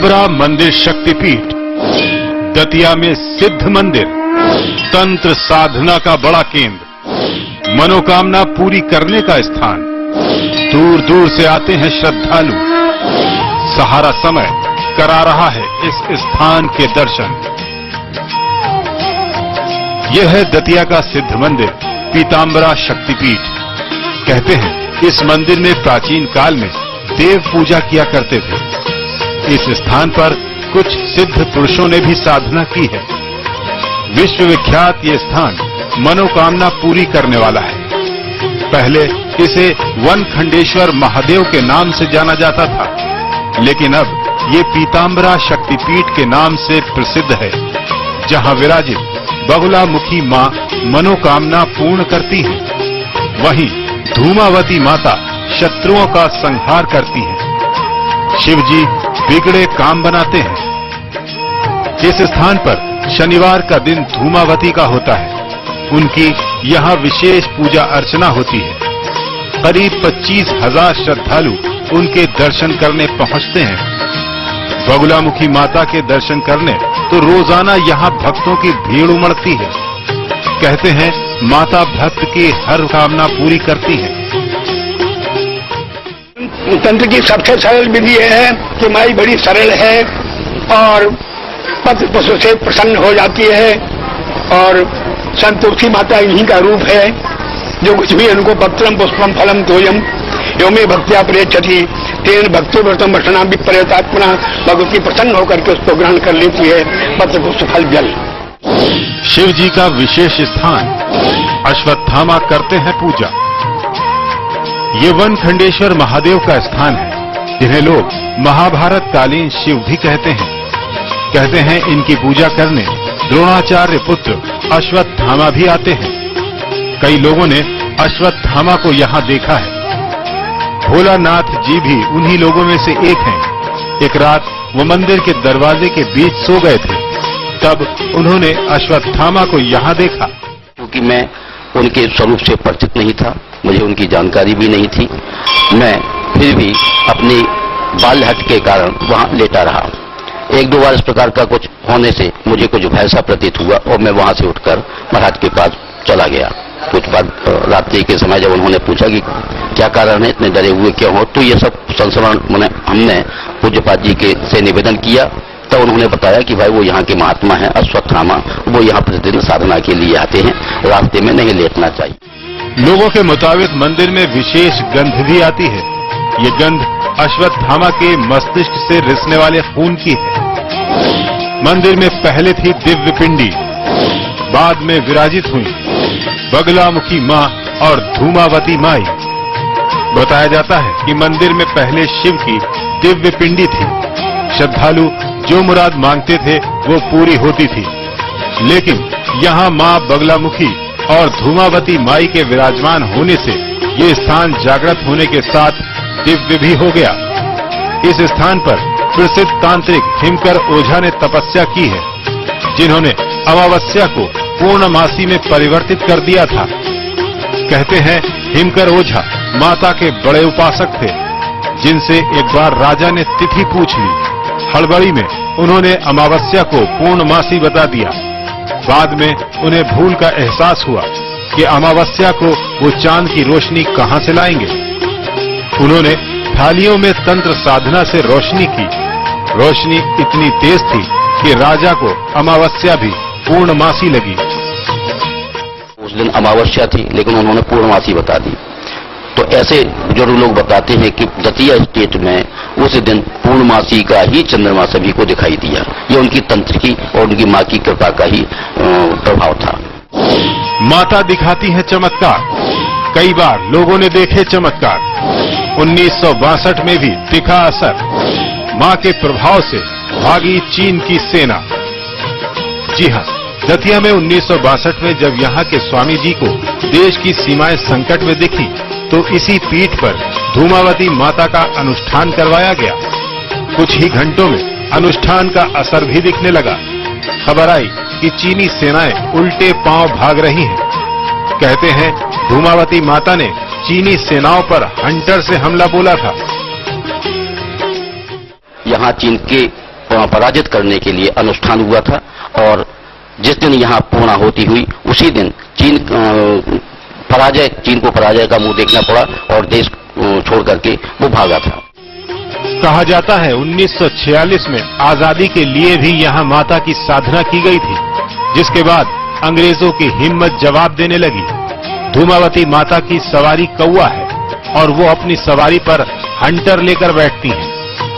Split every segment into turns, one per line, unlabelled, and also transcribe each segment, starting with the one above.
पीताम्बरा मंदिर शक्तिपीठ, दतिया में सिद्ध मंदिर, तंत्र साधना का बड़ा केंद्र, मनोकामना पूरी करने का स्थान। दूर दूर से आते हैं श्रद्धालु। सहारा समय करा रहा है इस स्थान के दर्शन। यह है दतिया का सिद्ध मंदिर पीताम्बरा शक्तिपीठ। कहते हैं इस मंदिर में प्राचीन काल में देव पूजा किया करते थे। इस स्थान पर कुछ सिद्ध पुरुषों ने भी साधना की है। विश्वविख्यात ये स्थान मनोकामना पूरी करने वाला है। पहले इसे वनखंडेश्वर महादेव के नाम से जाना जाता था, लेकिन अब ये पीताम्बरा शक्तिपीठ के नाम से प्रसिद्ध है, जहां विराजित बगुलामुखी मां मनोकामना पूर्ण करती है। वहीं धूमावती माता शत्रुओं का संहार करती है। शिवजी बिगड़े काम बनाते हैं। इस स्थान पर शनिवार का दिन धूमावती का होता है। उनकी यहाँ विशेष पूजा अर्चना होती है। करीब 25,000 श्रद्धालु उनके दर्शन करने पहुंचते हैं। बगुलामुखी माता के दर्शन करने तो रोजाना यहाँ भक्तों की भीड़ उमड़ती है। कहते हैं माता भक्त की हर कामना पूरी करती है।
तंत्र की सबसे सरल विधि है कि माई बड़ी सरल है और पत्र पुष्प से प्रसन्न हो जाती है, और संतोषी माता इन्हीं का रूप है। जो कुछ भी उनको पत्रम पुष्पम फलम तोयम योमे भक्त्या प्रेक्षति तेन भक्तो व्रतम वचना भी पर्यतात्मना, भगवती प्रसन्न होकर के उसको ग्रहण कर लेती है। पत्र पुष्प फल जल।
शिव जी का विशेष स्थान अश्वत्थामा करते हैं पूजा। ये वनखंडेश्वर महादेव का स्थान है, जिन्हें लोग महाभारत कालीन शिव भी कहते हैं। कहते हैं इनकी पूजा करने द्रोणाचार्य पुत्र अश्वत्थामा भी आते हैं। कई लोगों ने अश्वत्थामा को यहाँ देखा है। भोलानाथ जी भी उन्हीं लोगों में से एक हैं। एक रात वो मंदिर के दरवाजे के बीच सो गए थे, तब उन्होंने अश्वत्थामा को यहाँ देखा।
क्योंकि मैं उनके स्वरूप से परिचित नहीं था, मुझे उनकी जानकारी भी नहीं थी, मैं फिर भी अपनी बाल हट के कारण वहां लेटा रहा। एक दो बार इस प्रकार का कुछ होने से मुझे कुछ भय सा प्रतीत हुआ और मैं वहां से उठकर महाराज के पास चला गया। कुछ बाद रात्रि के समय जब उन्होंने पूछा कि क्या कारण है, इतने डरे हुए क्यों हो, तो ये सब संस्मरण हमने पूज्यपाद जी के से निवेदन किया। तब उन्होंने बताया कि भाई वो यहाँ के महात्मा हैं अश्वत्थामा, वो यहाँ प्रतिदिन साधना के लिए आते हैं, रास्ते में नहीं लेटना चाहिए।
लोगों के मुताबिक मंदिर में विशेष गंध भी आती है। ये गंध अश्वत्थामा के मस्तिष्क से रिसने वाले खून की है। मंदिर में पहले थी दिव्य पिंडी, बाद में विराजित हुई बगलामुखी मां और धूमावती माई। बताया जाता है कि मंदिर में पहले शिव की दिव्य पिंडी थी। श्रद्धालु जो मुराद मांगते थे वो पूरी होती थी। लेकिन यहाँ मां बगलामुखी और धूमावती माई के विराजमान होने से ये स्थान जागृत होने के साथ दिव्य भी हो गया। इस स्थान पर प्रसिद्ध तांत्रिक हिमकर ओझा ने तपस्या की है, जिन्होंने अमावस्या को पूर्णमासी में परिवर्तित कर दिया था। कहते हैं हिमकर ओझा माता के बड़े उपासक थे, जिनसे एक बार राजा ने तिथि पूछ ली। हड़बड़ी में उन्होंने अमावस्या को पूर्णमासी बता दिया। बाद में उन्हें भूल का एहसास हुआ कि अमावस्या को वो चांद की रोशनी कहां से लाएंगे। उन्होंने थालियों में तंत्र साधना से रोशनी की। रोशनी इतनी तेज थी कि राजा को अमावस्या भी पूर्णमासी लगी।
उस दिन अमावस्या थी, लेकिन उन्होंने पूर्णमासी बता दी। तो ऐसे जो लोग बताते हैं कि दतिया स्टेट में उस दिन पूर्णमासी का ही चंद्रमा सभी को दिखाई दिया। ये उनकी तंत्र की और उनकी मां की कृपा का ही प्रभाव था।
माता दिखाती है चमत्कार। कई बार लोगों ने देखे चमत्कार। 1962 में भी दिखा असर। मां के प्रभाव से भागी चीन की सेना। जी हाँ, दतिया में 1962 में जब यहाँ के स्वामी जी को देश की सीमाएं संकट में दिखी, तो इसी पीठ पर धूमावती माता का अनुष्ठान करवाया गया। कुछ ही घंटों में अनुष्ठान का असर भी दिखने लगा। खबर आई कि चीनी सेनाएं उल्टे पांव भाग रही हैं। कहते हैं धूमावती माता ने चीनी सेनाओं पर हंटर से हमला बोला था।
यहाँ चीन के पराजित करने के लिए अनुष्ठान हुआ था और जिस दिन यहाँ पूर्णाहुति हुई उसी दिन चीन को पराजय का मुंह देखना पड़ा और देश छोड़ करके वो भागा था।
कहा जाता है 1946 में आजादी के लिए भी यहाँ माता की साधना की गई थी, जिसके बाद अंग्रेजों की हिम्मत जवाब देने लगी। धूमावती माता की सवारी कौवा है और वो अपनी सवारी पर हंटर लेकर बैठती हैं।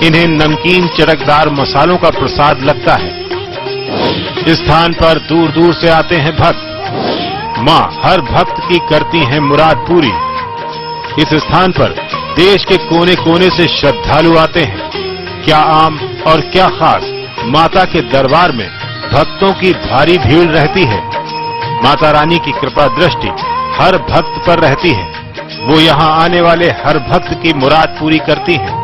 इन्हें नमकीन चटकदार मसालों का प्रसाद लगता है। इस स्थान पर दूर दूर से आते हैं भक्त। मां हर भक्त की करती हैं मुराद पूरी। इस स्थान पर देश के कोने कोने से श्रद्धालु आते हैं। क्या आम और क्या खास, माता के दरबार में भक्तों की भारी भीड़ रहती है। माता रानी की कृपा दृष्टि हर भक्त पर रहती है। वो यहाँ आने वाले हर भक्त की मुराद पूरी करती हैं।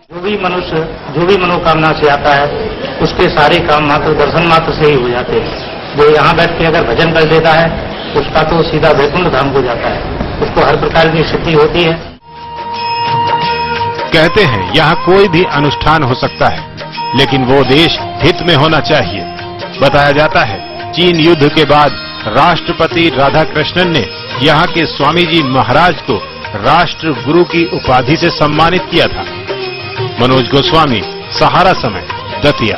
जो भी मनुष्य जो भी मनोकामना से आता है उसके सारे काम मात्र दर्शन मात्र से ही हो जाते हैं। जो यहाँ बैठ के अगर भजन कर देता है उसका तो सीधा वैकुंठ धाम को जाता है, उसको हर प्रकार की सिद्धि होती है।
कहते हैं यहाँ कोई भी अनुष्ठान हो सकता है, लेकिन वो देश हित में होना चाहिए। बताया जाता है चीन युद्ध के बाद राष्ट्रपति राधाकृष्णन ने यहाँ के स्वामी जी महाराज को राष्ट्र गुरु की उपाधि से सम्मानित किया था। मनोज गोस्वामी, सहारा समय, दतिया।